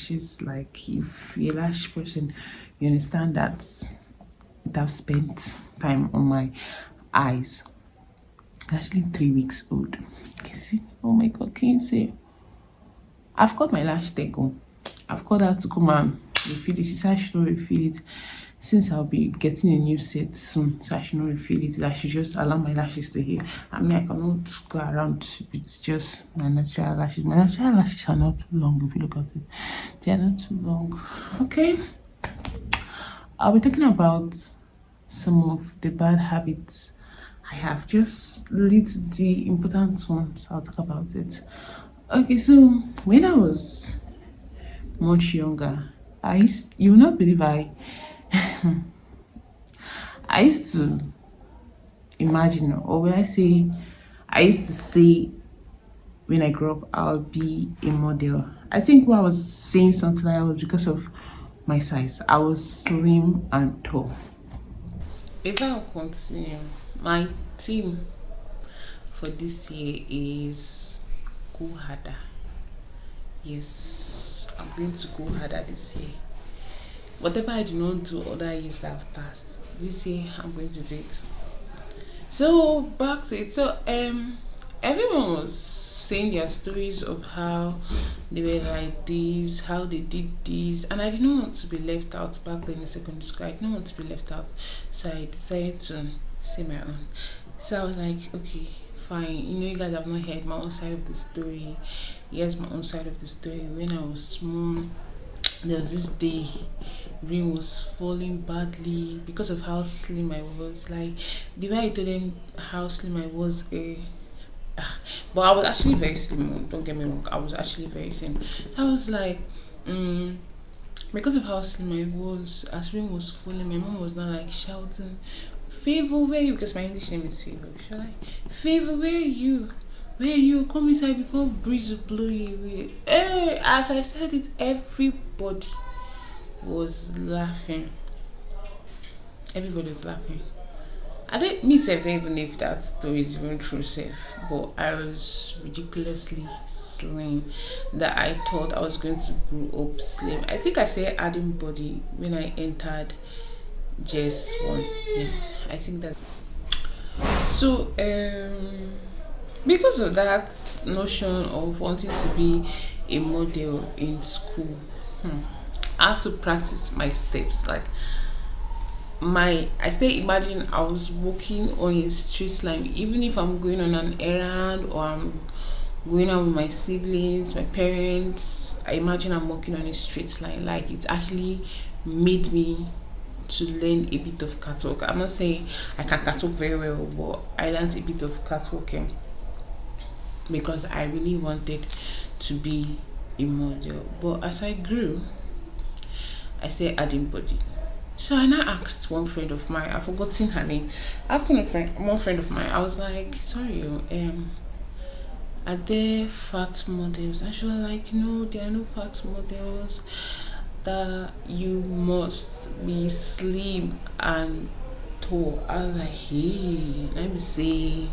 lashes. Like if you're a lash person, you understand that I've spent time on my eyes. Actually 3 weeks old. Can you see? Oh my god, can you see? I've got my lash taken. I've got her to come and refill it. She said I should not refill it since I'll be getting a new set soon. So I should not refill it. I should just allow my lashes to heal. I mean, I cannot go around. It's just my natural lashes. My natural lashes are not long if you look at it. They are not too long. Okay. I'll be talking about some of the bad habits I have. Just lead the important ones. I'll talk about it. Okay, so when I was much younger, you will not believe I used to imagine, or when I say, I used to say when I grew up, I'll be a model. I think why I was saying something like that was because of my size. I was slim and tall. If I continue, my team for this year is go harder. Yes, I'm going to go harder this year. Whatever I do not do other years that have passed, this year I'm going to do it. So back to it. So everyone was saying their stories of how they were like this, how they did this, and I didn't want to be left out back then in secondary school. I didn't want to be left out, so I decided to say my own. So I was like, okay, fine. You guys have not heard my own side of the story. Here's my own side of the story. When I was small, there was this day rain was falling badly because of how slim I was. Like the way I told them how slim I was, but I was actually very slim. Don't get me wrong, I was actually very slim. So I was like, because of how slim I was, as rain was falling, my mom was not like shouting, "Favor, where are you?" Because my English name is Favor. She was like, "Favor, where are you? Where are you? Come inside before breeze will blow you away." Hey, as I said it, everybody was laughing. Everybody was laughing. I don't myself don't even know if that story is even true safe, but I was ridiculously slim that I thought I was going to grow up slim. I think I said adding body when I entered JS1. Yes, I think that. So because of that notion of wanting to be a model in school, I had to practice my steps. Like I still imagine I was walking on a straight line, even if I'm going on an errand or I'm going out with my siblings, my parents. I imagine I'm walking on a straight line. Like it actually made me to learn a bit of catwalk. I'm not saying I can catwalk very well, but I learned a bit of catwalking because I really wanted to be a model. But as I grew, I started adding body. So I now asked one friend of mine, I've forgotten her name. I've got one friend of mine. I was like, sorry, are there fat models? And she was like, no, there are no fat models. That you must be slim and tall. I was like, hey, let me say,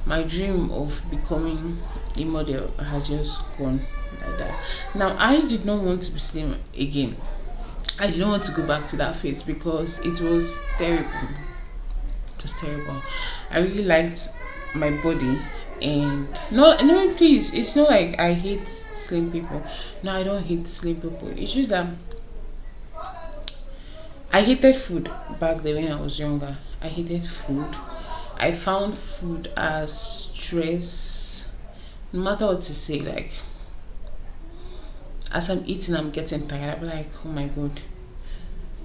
my dream of becoming a model has just gone like that. Now I did not want to be slim again. I didn't want to go back to that phase because it was terrible. It was terrible. I really liked my body, and no, please. It's not like I hate slim people. No, I don't hate slim people. It's just that I hated food back then when I was younger. I hated food. I found food as stress. No matter what you say, like as I'm eating, I'm getting tired. I'm like, oh my god,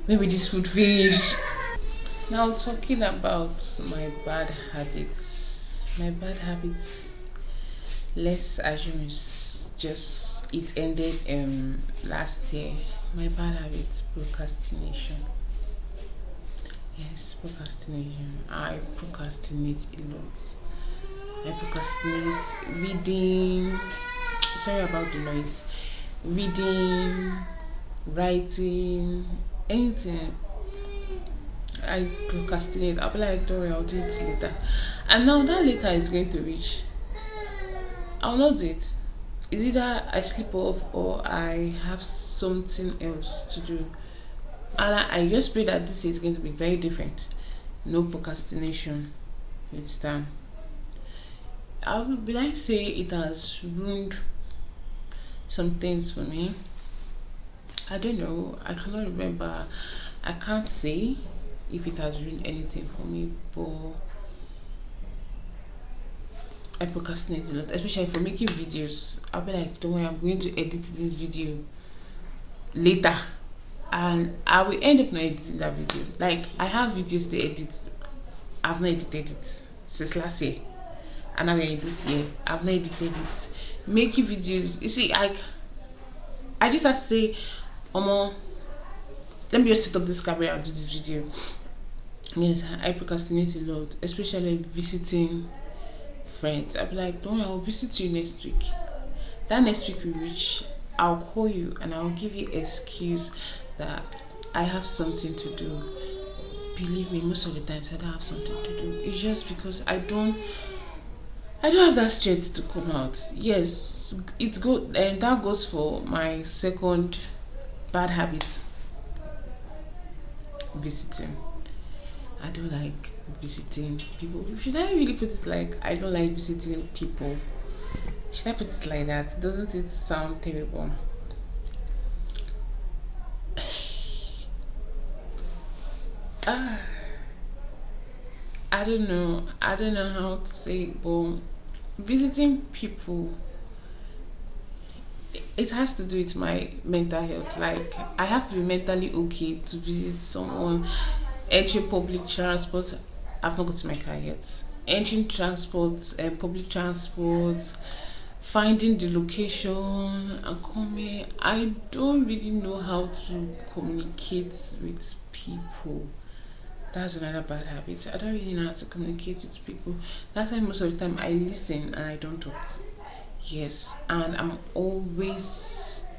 when will this food finish? Now talking about my bad habits. My bad habits. Let's assume it's just it ended last year. My bad habits: procrastination. Yes, procrastination. I procrastinate a lot. I procrastinate reading. Sorry about the noise. Reading, writing, anything. I procrastinate. I'll be like, don't worry, I'll do it later. And now that later is going to reach. I'll not do it. It's either I sleep off or I have something else to do. And I just pray that this is going to be very different. No procrastination. You understand? I would be like say it has ruined some things for me. I don't know. I cannot remember. I can't say if it has ruined anything for me, but I procrastinate a lot, especially for making videos. I'll be like, don't worry, I'm going to edit this video later. And I will end up not editing that video. Like, I have videos to edit. I've not edited it since last year. And now we're in this year. I've not edited it. Making videos. You see, I just have to say, let me just set up this camera and do this video. Yes, I procrastinate a lot, especially visiting friends. I'll be like, don't worry, I'll visit you next week. That next week we reach, I'll call you and I'll give you excuse that I have something to do. Believe me, most of the times I don't have something to do. It's just because I don't have that strength to come out. Yes, it's good, and that goes for my second bad habit: visiting. I don't like visiting people. Should I really put it like I don't like visiting people? Should I put it like that? Doesn't it sound terrible? Ah, I don't know. I don't know how to say it, but visiting people, it has to do with my mental health. Like, I have to be mentally okay to visit someone. Entering public transport, I've not got to my car yet. Entering transport and public transport, finding the location and coming. I don't really know how to communicate with people. That's another bad habit. I don't really know how to communicate with people. That's why most of the time I listen and I don't talk. Yes, and I'm always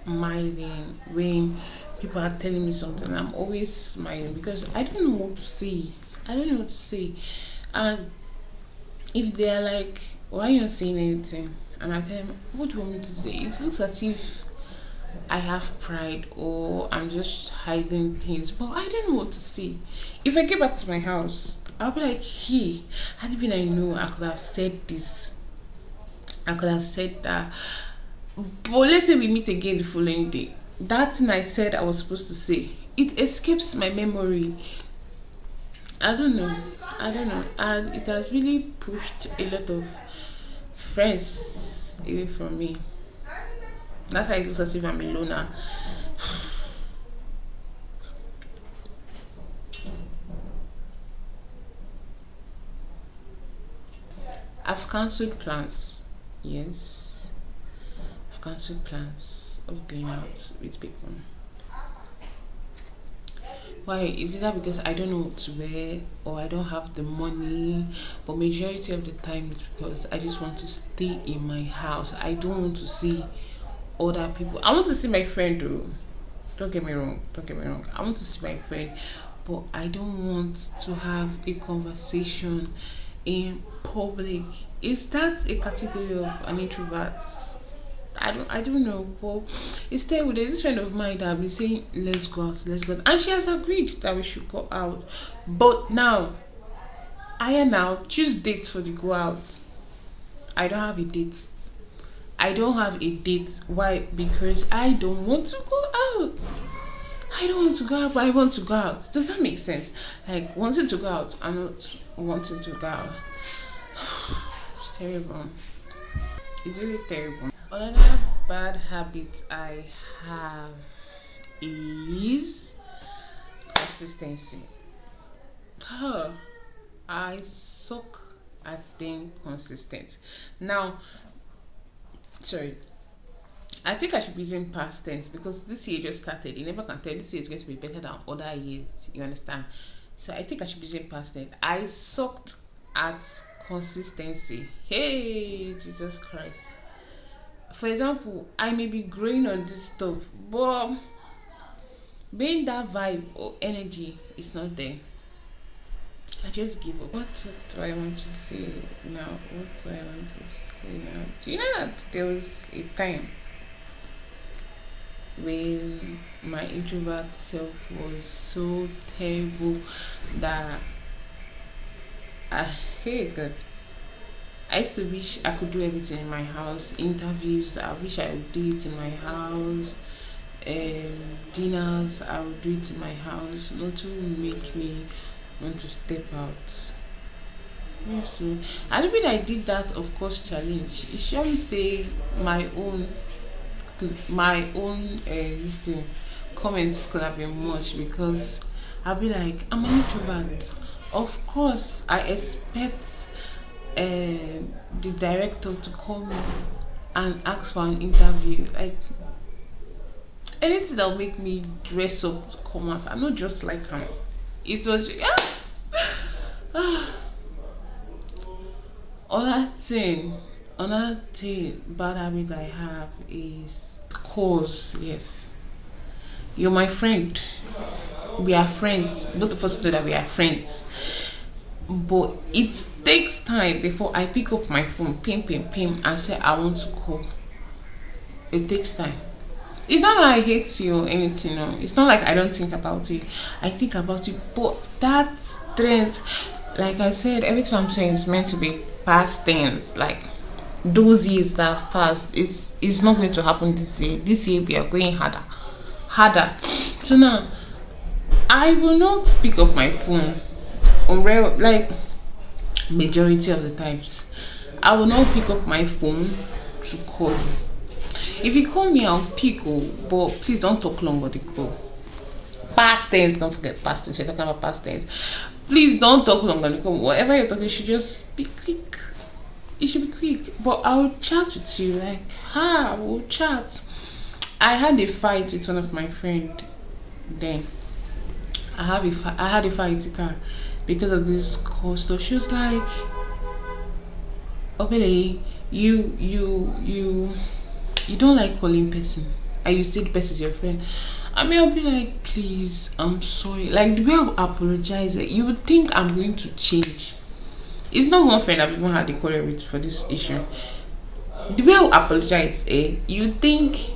smiling when people are telling me something. I'm always smiling because I don't know what to say. I don't know what to say. And if they're like, why are you not saying anything? And I tell them, what do you want me to say? It looks as if I have pride or I'm just hiding things, but I don't know what to say. If I get back to my house, I'll be like, hey, how did I know I could have said this? I could have said that. But let's say we meet again the following day. That thing I said I was supposed to say, it escapes my memory. I don't know. I don't know. And it has really pushed a lot of friends away from me. That's why it looks as if I'm a loner. I've cancelled plans. Yes. I've cancelled plans of going out with people. Why? Is it that because I don't know what to wear or I don't have the money? But majority of the time it's because I just want to stay in my house. I don't want to see other people. I want to see my friend though. Don't get me wrong. Don't get me wrong. I want to see my friend, but I don't want to have a conversation in public. Is that a category of an introvert? I don't know, but instead with this friend of mine that I've been saying let's go out, let's go out. And she has agreed that we should go out. But now I now choose dates for the go out. I don't have a date. I don't have a date. Why? Because I don't want to go out. I don't want to go out, but I want to go out. Does that make sense? Like wanting to go out and not wanting to go out. It's terrible. It's really terrible. Another bad habit I have is consistency. Huh. I suck at being consistent. Now, sorry. I think I should be using past tense because this year just started. You never can tell this year is going to be better than other years. You understand? So I think I should be using past tense. I sucked at consistency. Hey, Jesus Christ. For example, I may be growing on this stuff, but being that vibe or energy is not there. I just give up. What do I want to say now? What do I want to say now? Do you know that there was a time when my introvert self was so terrible that I hate God. I used to wish I could do everything in my house. Interviews, I wish I would do it in my house. Dinners, I would do it in my house. Not to make me want to step out. Yes, so I don't mean I did that, of course, challenge. Shall we say my own this thing, comments could have been much because I'll be like, I'm an introvert. Of course, I expect the director to call me and ask for an interview. Like anything that will make me dress up to come out. I'm not just like him. It was another thing bad habit I have is cause. Yes, you're my friend. We are friends. Both of us know that we are friends. But it takes time before I pick up my phone, pim, and say I want to call. It takes time. It's not like I hate you or anything. No. It's not like I don't think about you. I think about you. But that strength, like I said, everything I'm saying is meant to be past tense. Like those years that have passed, it's not going to happen this year. This year we are going harder. So now, I will not pick up my phone on real, like majority of the times. I will not pick up my phone to call you. If you call me, I'll pick. Oh, but please don't talk long on the call. Past tense, don't forget past tense. We're talking about past tense. Please don't talk long on the call. Whatever you're talking, you should just be quick. It should be quick. But I'll chat with you. Like, we'll chat. I had a fight with one of my friend. Then I had a fight with her because of this call stuff. She was like, "Okay, you don't like calling person, and you say the person is your friend." I mean, I'll be like, please, I'm sorry. Like the way I apologize, you would think I'm going to change. It's not one friend I've even had a quarrel with for this issue. The way I apologize, you think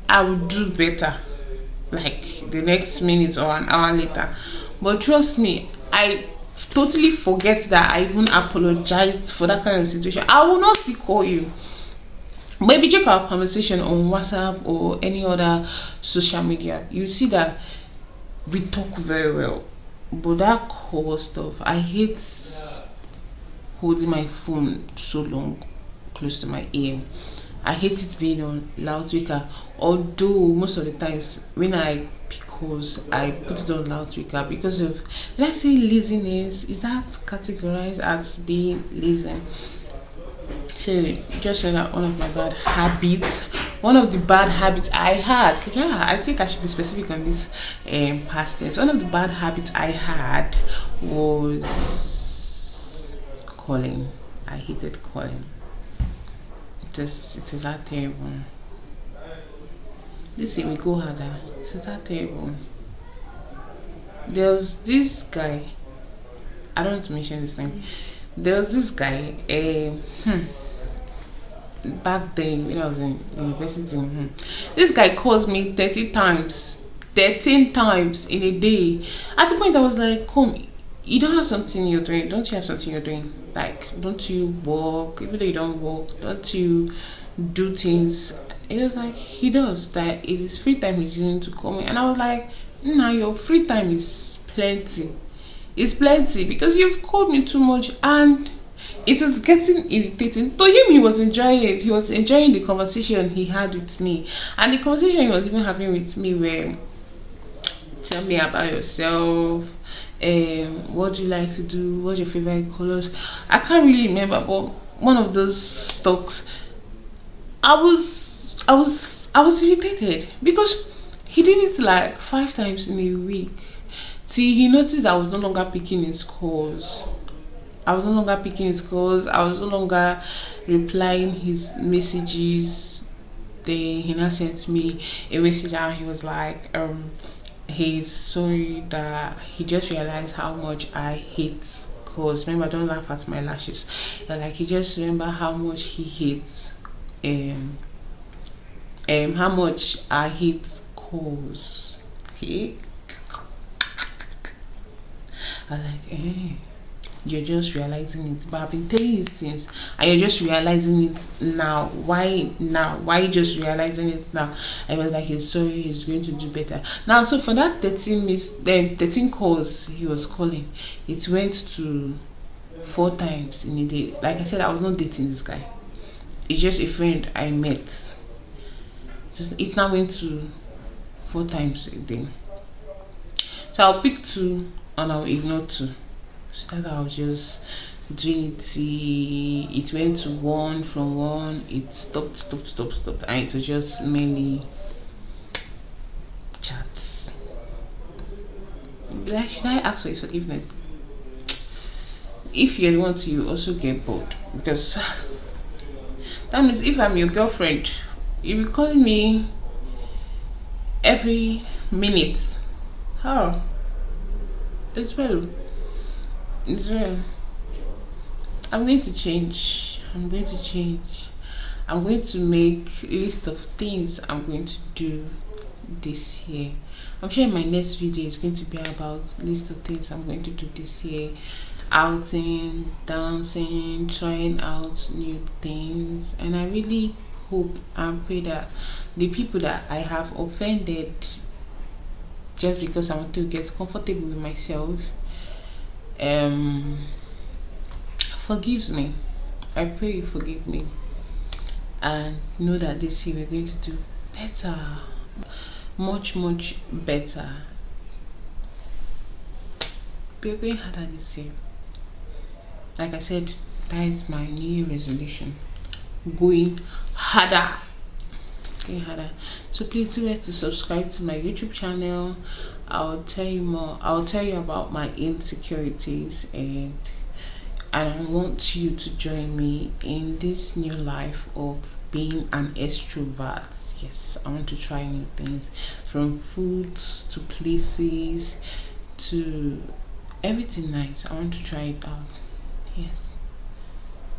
I would do better, like the next minute or an hour later. But trust me, I totally forget that I even apologized for that kind of situation. I will not still call you. But if you check our conversation on WhatsApp or any other social media, you see that we talk very well. But that call stuff, I hate holding my phone so long close to my ear. I hate it being on loudspeaker. Although most of the times when I pick calls, I put it on loudspeaker because of, let's say, laziness. Is that categorized as being lazy? So just know that one of the bad habits I had, I think I should be specific on this past tense. One of the bad habits I had was calling. I hated calling. It is that terrible. This year we go harder. It's that terrible. There was this guy, I don't want to mention his name. There was this guy, back then when I was in university. This guy calls me 13 times in a day. At the point I was like, come, you don't have something you're doing? Don't you have something you're doing? Like, don't you work? Even though you don't work, don't you do things? It was like, he does. That is his free time he's using to call me. And I was like, nah, your free time is plenty. It's plenty because you've called me too much, and it was getting irritating. To him, he was enjoying it. He was enjoying the conversation he had with me. And the conversation he was even having with me were, tell me about yourself, what do you like to do, what's your favorite colors. I can't really remember, but one of those talks, I was irritated because he did it like 5 times in a week. Till he noticed I was no longer picking his calls. I was no longer replying his messages. He now sent me a message and he was like, he's sorry that he just realized how much I hate calls. Remember, don't laugh at my lashes. Like he just remember how much he hates how much I hate calls. He I like you're just realizing it, but I've been telling you since, and you're just realizing it now. Why now? Why you just realizing it now? I was like, he's sorry, he's going to do better now. So for that 13 calls he was calling, it went to 4 times in a day. Like I said, I was not dating this guy. It's just a friend I met. It now went to 4 times a day. So I'll pick 2 and I'll ignore 2. So that I was just doing it. It went to 1, from 1, it stopped, and it was just mainly chats. Like, should I ask for his forgiveness? If you want to, you also get bored, because that means if I'm your girlfriend, you will call me every minute. How? It's well. It's well. I'm going to change. I'm going to make a list of things I'm going to do this year. I'm sure my next video is going to be about list of things I'm going to do this year. Outing, dancing, trying out new things. And I really hope and pray that the people that I have offended just because I want to get comfortable with myself forgives me. I pray you forgive me, and know that this year we're going to do better, much better. We're going harder this year. Like I said, that is my New Year resolution. Going harder. So please do to subscribe to my YouTube channel. I'll tell you more. I'll tell you about my insecurities, and I want you to join me in this new life of being an extrovert. Yes, I want to try new things, from foods to places to everything nice. I want to try it out. Yes.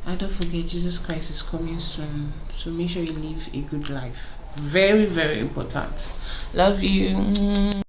And don't forget, Jesus Christ is coming soon. So make sure you live a good life. Very important. Love you.